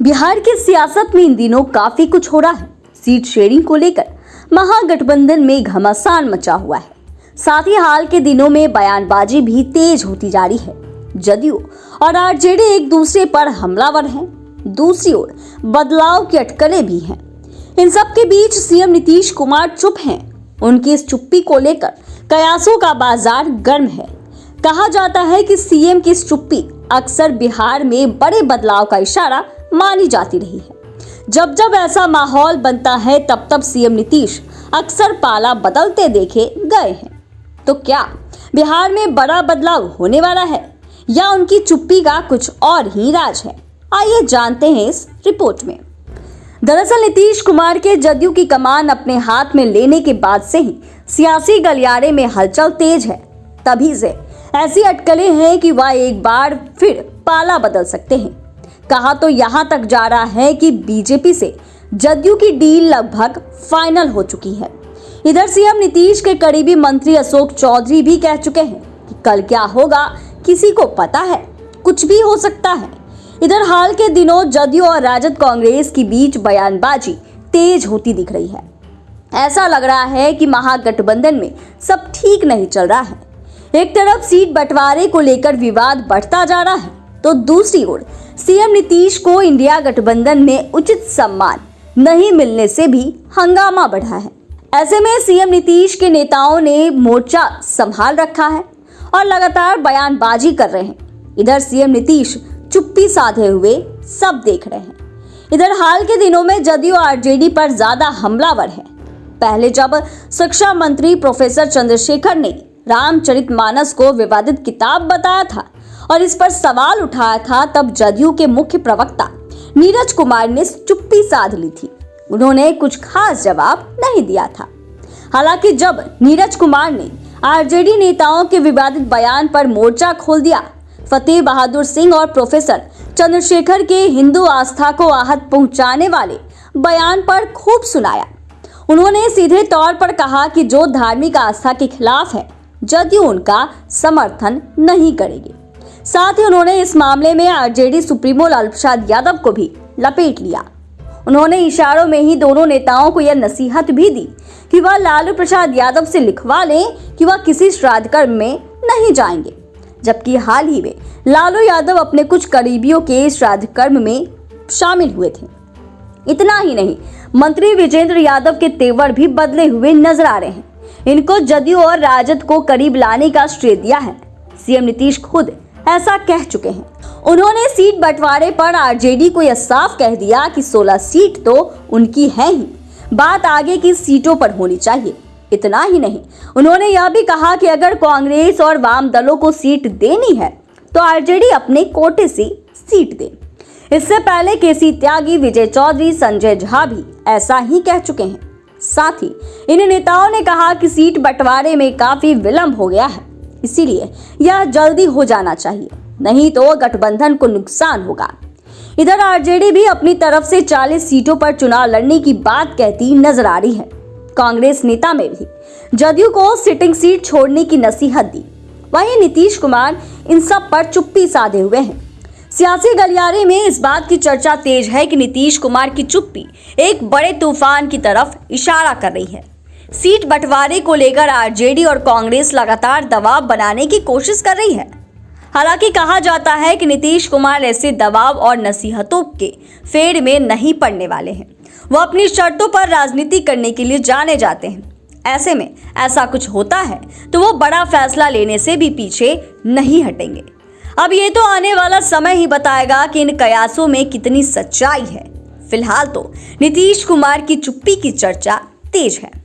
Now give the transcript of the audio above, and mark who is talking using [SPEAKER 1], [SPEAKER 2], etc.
[SPEAKER 1] बिहार की सियासत में इन दिनों काफी कुछ हो रहा है। सीट शेयरिंग को लेकर महागठबंधन में घमासान मचा हुआ है। साथ ही हाल के दिनों में बयानबाजी भी तेज होती जा रही है। जदयू और आरजेडी एक दूसरे पर हमलावर हैं। दूसरी ओर बदलाव की अटकलें भी हैं। इन सब के बीच सीएम नीतीश कुमार चुप हैं। उनकी इस चुप्पी को लेकर कयासों का बाजार गर्म है। कहा जाता है कि सीएम की इस चुप्पी अक्सर बिहार में बड़े बदलाव का इशारा मानी जाती रही है। जब जब ऐसा माहौल बनता है तब तब सीएम नीतीश अक्सर पाला बदलते देखे गए हैं। तो क्या बिहार में बड़ा बदलाव होने वाला है या उनकी चुप्पी का कुछ और ही राज है? आइए जानते हैं इस रिपोर्ट में। दरअसल नीतीश कुमार के जदयू की कमान अपने हाथ में लेने के बाद से ही सियासी गलियारे में हलचल तेज है। तभी से ऐसी अटकलें हैं कि वह एक बार फिर पाला बदल सकते हैं। कहा तो यहां तक जा रहा है कि बीजेपी से जदयू की डील लगभग फाइनल हो चुकी है। इधर सीएम नीतीश के करीबी मंत्री अशोक चौधरी भी कह चुके हैं कि कल क्या होगा किसी को पता है, कुछ भी हो सकता है। इधर हाल के दिनों जदयू और राजद कांग्रेस के बीच बयानबाजी तेज होती दिख रही है। ऐसा लग रहा है कि महागठबंधन में सब ठीक नहीं चल रहा है। एक तरफ सीट बंटवारे को लेकर विवाद बढ़ता जा रहा है तो दूसरी ओर सीएम नीतीश को इंडिया गठबंधन में उचित सम्मान नहीं मिलने से भी हंगामा बढ़ा है। ऐसे में सीएम नीतीश के नेताओं ने मोर्चा संभाल रखा है और लगातार बयानबाजी कर रहे हैं। इधर सीएम नीतीश चुप्पी साधे हुए सब देख रहे हैं। इधर हाल के दिनों में जदयू आरजेडी पर ज्यादा हमलावर है। पहले जब शिक्षा मंत्री प्रोफेसर चंद्रशेखर ने रामचरितमानस को विवादित किताब बताया था और इस पर सवाल उठाया था, तब जदयू के मुख्य प्रवक्ता नीरज कुमार ने चुप्पी साध ली थी। उन्होंने कुछ खास जवाब नहीं दिया था। हालांकि जब नीरज कुमार ने आरजेडी नेताओं के विवादित बयान पर मोर्चा खोल दिया, फतेह बहादुर सिंह और प्रोफेसर चंद्रशेखर के हिंदू आस्था को आहत पहुंचाने वाले बयान पर खूब सुनाया। उन्होंने सीधे तौर पर कहा कि जो धार्मिक आस्था के खिलाफ है जदयू उनका समर्थन नहीं करेगी। साथ ही उन्होंने इस मामले में आरजेडी सुप्रीमो लालू प्रसाद यादव को भी लपेट लिया। उन्होंने इशारों में ही दोनों नेताओं को यह नसीहत भी दी कि वह लालू प्रसाद यादव से लिखवा लें कि वह किसी श्राद्ध कर्म में नहीं जाएंगे, जबकि हाल ही में लालू यादव अपने कुछ करीबियों के श्राद्ध कर्म में शामिल हुए थे। इतना ही नहीं, मंत्री विजेंद्र यादव के तेवर भी बदले हुए नजर आ रहे हैं। इनको जदयू और राजद को करीब लाने का श्रेय दिया है। सीएम नीतीश खुद ऐसा कह चुके हैं। उन्होंने सीट बंटवारे पर आरजेडी को यह साफ कह दिया कि 16 सीट तो उनकी है ही, बात आगे की सीटों पर होनी चाहिए। इतना ही नहीं, उन्होंने यह भी कहा कि अगर कांग्रेस और वाम दलों को सीट देनी है तो आरजेडी अपने कोटे से सीट दे। इससे पहले केसी त्यागी, विजय चौधरी, संजय झा भी ऐसा ही कह चुके हैं। साथ ही इन नेताओं ने कहा कि सीट बंटवारे में काफी विलंब हो गया है, इसीलिए यह जल्दी हो जाना चाहिए, नहीं तो गठबंधन को नुकसान होगा। इधर आरजेडी भी अपनी तरफ से 40 सीटों पर चुनाव लड़ने की बात कहती नजर आ रही है। कांग्रेस नेता में भी जदयू को सिटिंग सीट छोड़ने की नसीहत दी। वहीं नीतीश कुमार इन सब पर चुप्पी साधे हुए हैं। सियासी गलियारे में इस बात की चर्चा तेज है कि नीतीश कुमार की चुप्पी एक बड़े तूफान की तरफ इशारा कर रही है। सीट बंटवारे को लेकर आरजेडी और कांग्रेस लगातार दबाव बनाने की कोशिश कर रही है। हालांकि कहा जाता है कि नीतीश कुमार ऐसे दबाव और नसीहतों के फेर में नहीं पड़ने वाले हैं। वो अपनी शर्तों पर राजनीति करने के लिए जाने जाते हैं। ऐसे में ऐसा कुछ होता है तो वो बड़ा फैसला लेने से भी पीछे नहीं हटेंगे। अब ये तो आने वाला समय ही बताएगा कि इन कयासों में कितनी सच्चाई है। फिलहाल तो नीतीश कुमार की चुप्पी की चर्चा तेज है।